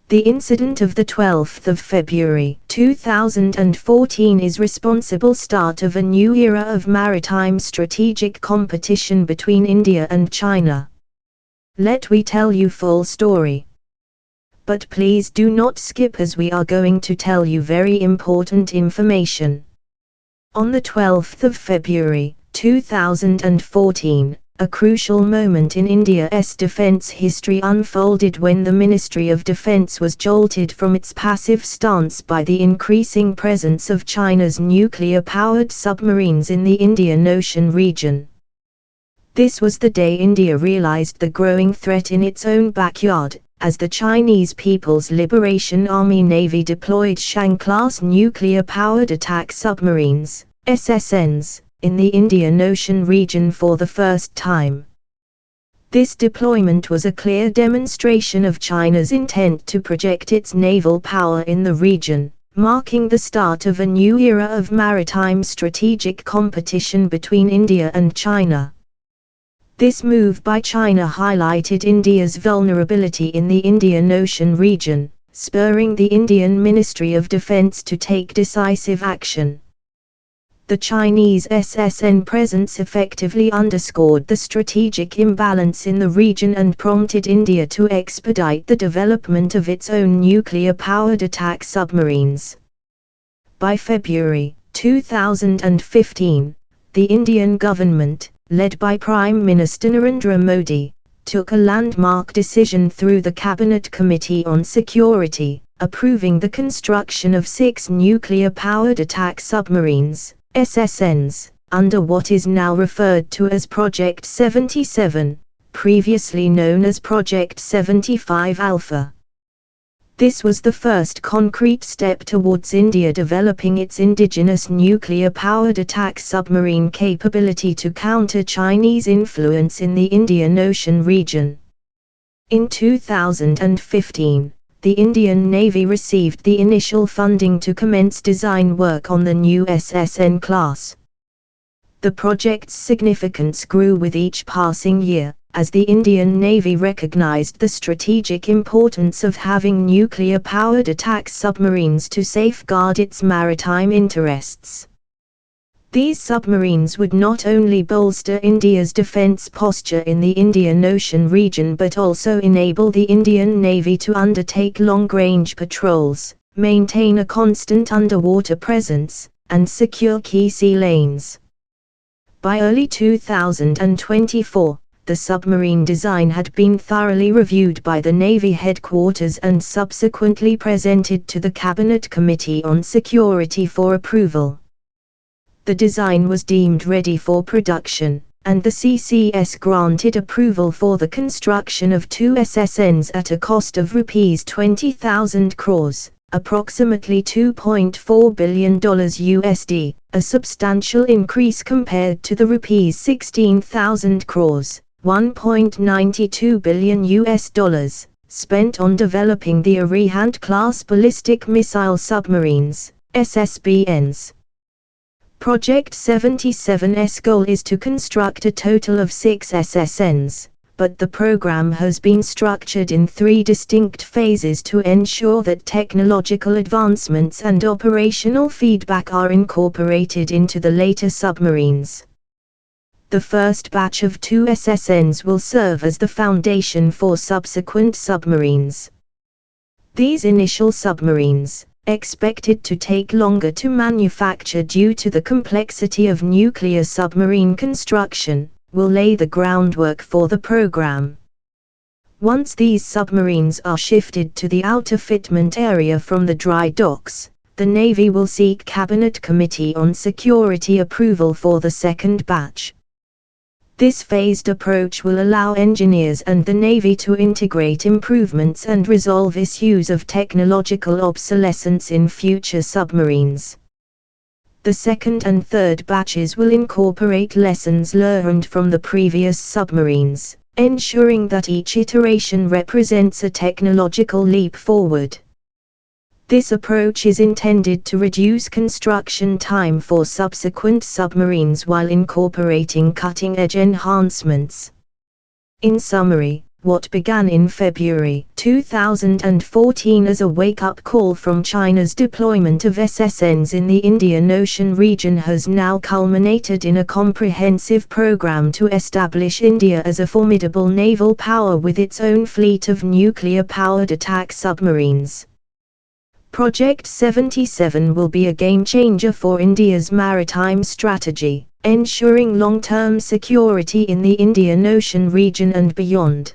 The incident of the 12th of February 2014 is responsible start of a new era of maritime strategic competition between India and China. Let we tell you full story. But please do not skip, as we are going to tell you very important information. On the 12th of February 2014, a crucial moment in India's defense history unfolded when the Ministry of Defense was jolted from its passive stance by the increasing presence of China's nuclear-powered submarines in the Indian Ocean region. This was the day India realized the growing threat in its own backyard, as the Chinese People's Liberation Army Navy deployed Shang-class nuclear-powered attack submarines, SSNs, in the Indian Ocean region for the first time. This deployment was a clear demonstration of China's intent to project its naval power in the region, marking the start of a new era of maritime strategic competition between India and China. This move by China highlighted India's vulnerability in the Indian Ocean region, spurring the Indian Ministry of Defense to take decisive action. The Chinese SSN presence effectively underscored the strategic imbalance in the region and prompted India to expedite the development of its own nuclear-powered attack submarines. By February 2015, the Indian government, led by Prime Minister Narendra Modi, took a landmark decision through the Cabinet Committee on Security, approving the construction of 6 nuclear-powered attack submarines, SSNs, under what is now referred to as Project 77, previously known as Project 75 Alpha. This was the first concrete step towards India developing its indigenous nuclear-powered attack submarine capability to counter Chinese influence in the Indian Ocean region. In 2015, the Indian Navy received the initial funding to commence design work on the new SSN class. The project's significance grew with each passing year, as the Indian Navy recognized the strategic importance of having nuclear-powered attack submarines to safeguard its maritime interests. These submarines would not only bolster India's defense posture in the Indian Ocean region but also enable the Indian Navy to undertake long-range patrols, maintain a constant underwater presence, and secure key sea lanes. By early 2024, the submarine design had been thoroughly reviewed by the Navy headquarters and subsequently presented to the Cabinet Committee on Security for approval. The design was deemed ready for production, and the CCS granted approval for the construction of 2 SSNs at a cost of Rs 20,000 crores, approximately $2.4 billion USD, a substantial increase compared to the Rs 16,000 crores, $1.92 billion US, spent on developing the Arihant-class ballistic missile submarines, SSBNs. Project 77's goal is to construct a total of 6 SSNs, but the program has been structured in 3 distinct phases to ensure that technological advancements and operational feedback are incorporated into the later submarines. The first batch of 2 SSNs will serve as the foundation for subsequent submarines. These initial submarines, expected to take longer to manufacture due to the complexity of nuclear submarine construction, will lay the groundwork for the program. Once these submarines are shifted to the outer fitment area from the dry docks, the Navy will seek Cabinet Committee on Security approval for the second batch. This phased approach will allow engineers and the Navy to integrate improvements and resolve issues of technological obsolescence in future submarines. The second and third batches will incorporate lessons learned from the previous submarines, ensuring that each iteration represents a technological leap forward. This approach is intended to reduce construction time for subsequent submarines while incorporating cutting-edge enhancements. In summary, What began in February 2014 as a wake-up call from China's deployment of SSNs in the Indian Ocean region has now culminated in a comprehensive program to establish India as a formidable naval power with its own fleet of nuclear-powered attack submarines. Project 77 will be a game-changer for India's maritime strategy, ensuring long-term security in the Indian Ocean region and beyond.